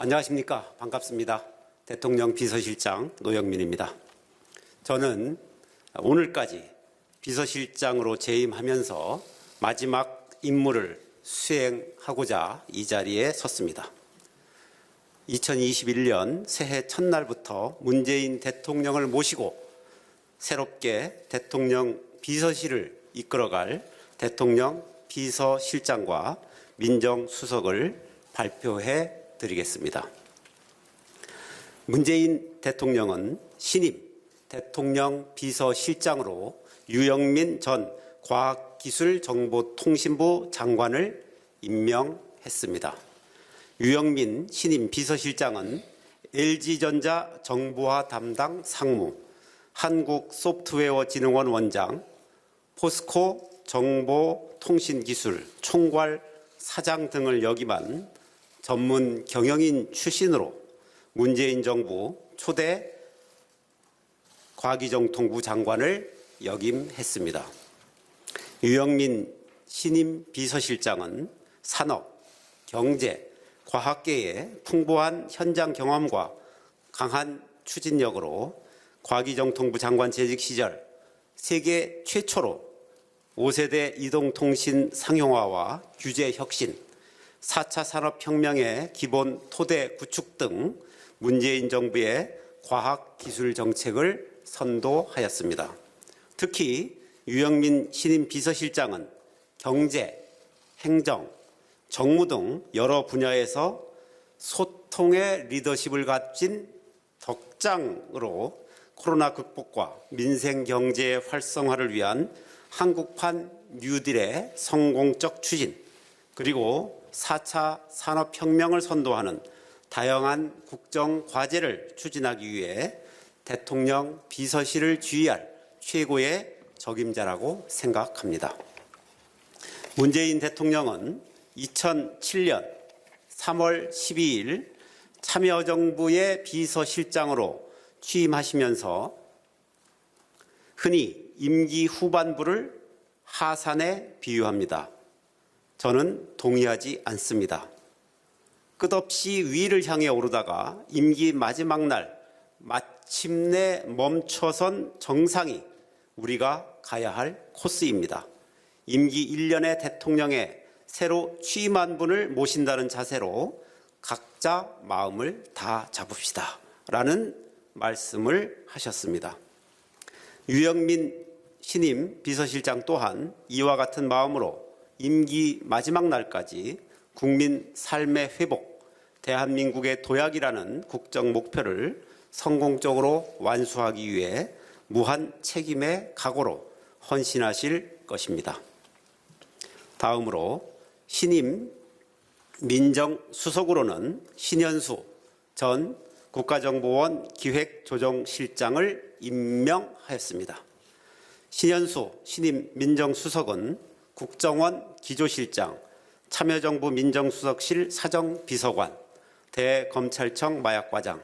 안녕하십니까. 반갑습니다. 대통령 비서실장 노영민입니다. 저는 오늘까지 비서실장으로 재임하면서 마지막 임무를 수행하고자 이 자리에 섰습니다. 2021년 새해 첫날부터 문재인 대통령을 모시고 새롭게 대통령 비서실을 이끌어갈 대통령 비서실장과 민정수석을 발표해 드리겠습니다. 문재인 대통령은 신임 대통령 비서실장으로 유영민 전 과학기술정보통신부 장관을 임명했습니다. 유영민 신임 비서실장은 LG전자 정보화 담당 상무, 한국소프트웨어진흥원 원장, 포스코 정보통신기술 총괄 사장 등을 역임한 전문 경영인 출신으로 문재인 정부 초대 과기정통부 장관을 역임했습니다. 유영민 신임 비서실장은 산업, 경제, 과학계의 풍부한 현장 경험과 강한 추진력으로 과기정통부 장관 재직 시절 세계 최초로 5세대 이동통신 상용화와 규제 혁신, 4차 산업혁명의 기본 토대 구축 등 문재인 정부의 과학기술 정책을 선도하였습니다. 특히 유영민 신임 비서실장은 경제, 행정, 정무 등 여러 분야에서 소통의 리더십을 가진 덕장으로 코로나 극복과 민생 경제의 활성화를 위한 한국판 뉴딜의 성공적 추진, 그리고 4차 산업혁명을 선도하는 다양한 국정과제를 추진하기 위해 대통령 비서실을 지휘할 최고의 적임자라고 생각합니다. 문재인 대통령은 2007년 3월 12일 참여정부의 비서실장으로 취임하시면서 흔히 임기 후반부를 하산에 비유합니다. 저는 동의하지 않습니다. 끝없이 위를 향해 오르다가 임기 마지막 날 마침내 멈춰선 정상이 우리가 가야 할 코스입니다. 임기 1년의 대통령에 새로 취임한 분을 모신다는 자세로 각자 마음을 다 잡읍시다 라는 말씀을 하셨습니다. 유영민 신임 비서실장 또한 이와 같은 마음으로 임기 마지막 날까지 국민 삶의 회복, 대한민국의 도약이라는 국정 목표를 성공적으로 완수하기 위해 무한 책임의 각오로 헌신하실 것입니다. 다음으로 신임 민정수석으로는 신현수 전 국가정보원 기획조정실장을 임명하였습니다. 신현수 신임 민정수석은 국정원 기조실장, 참여정부 민정수석실 사정비서관, 대검찰청 마약과장,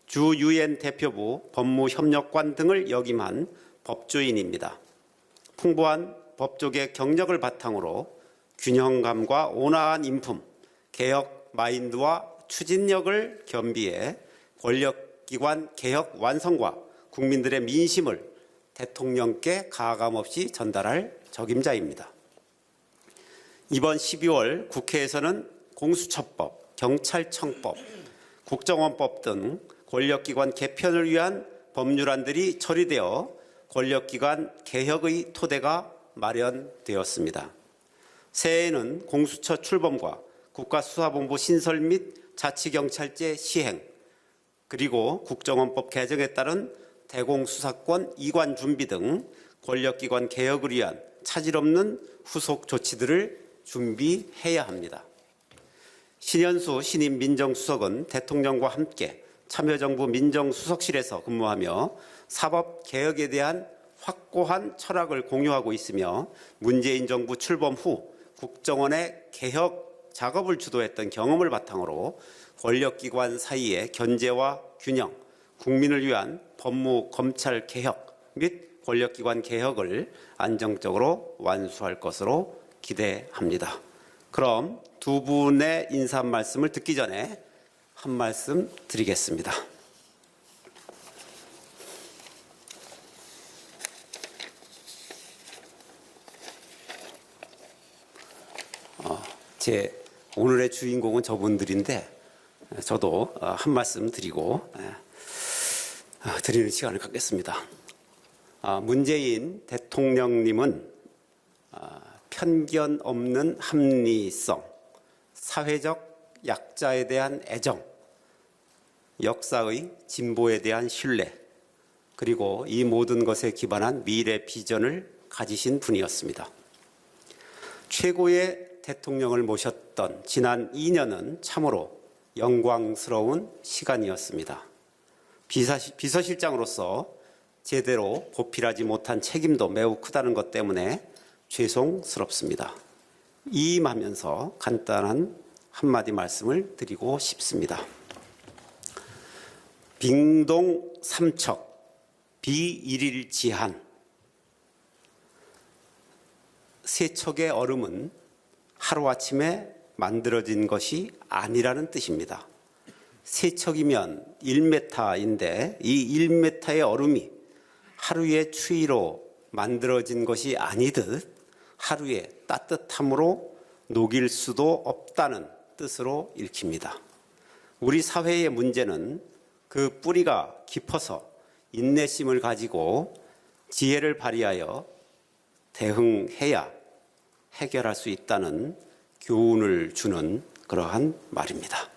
주 UN 대표부 법무협력관 등을 역임한 법조인입니다. 풍부한 법조계 경력을 바탕으로 균형감과 온화한 인품, 개혁 마인드와 추진력을 겸비해 권력기관 개혁 완성과 국민들의 민심을 대통령께 가감없이 전달할 적임자입니다. 이번 12월 국회에서는 공수처법, 경찰청법, 국정원법 등 권력기관 개편을 위한 법률안들이 처리되어 권력기관 개혁의 토대가 마련되었습니다. 새해에는 공수처 출범과 국가수사본부 신설 및 자치경찰제 시행, 그리고 국정원법 개정에 따른 대공수사권 이관 준비 등 권력기관 개혁을 위한 차질 없는 후속 조치들을 준비해야 합니다. 신현수 신임 민정수석은 대통령과 함께 참여정부 민정수석실에서 근무하며 사법개혁에 대한 확고한 철학을 공유하고 있으며 문재인 정부 출범 후 국정원의 개혁 작업을 주도했던 경험을 바탕으로 권력기관 사이의 견제와 균형, 국민을 위한 법무 검찰 개혁 및 권력기관 개혁을 안정적으로 완수할 것으로 기대합니다. 그럼 두 분의 인사 말씀을 듣기 전에 한 말씀 드리겠습니다. 제 오늘의 주인공은 저분들인데 저도 한 말씀 드리고 드리는 시간을 갖겠습니다. 문재인 대통령님은 편견 없는 합리성, 사회적 약자에 대한 애정, 역사의 진보에 대한 신뢰, 그리고 이 모든 것에 기반한 미래 비전을 가지신 분이었습니다. 최고의 대통령을 모셨던 지난 2년은 참으로 영광스러운 시간이었습니다. 비서실장으로서 제대로 보필하지 못한 책임도 매우 크다는 것 때문에 죄송스럽습니다. 이임하면서 간단한 한마디 말씀을 드리고 싶습니다. 빙동 삼척 비일일지한 세척의 얼음은 하루아침에 만들어진 것이 아니라는 뜻입니다. 세척이면 1m인데 이 1m의 얼음이 하루의 추위로 만들어진 것이 아니듯 하루의 따뜻함으로 녹일 수도 없다는 뜻으로 읽힙니다. 우리 사회의 문제는 그 뿌리가 깊어서 인내심을 가지고 지혜를 발휘하여 대응해야 해결할 수 있다는 교훈을 주는 그러한 말입니다.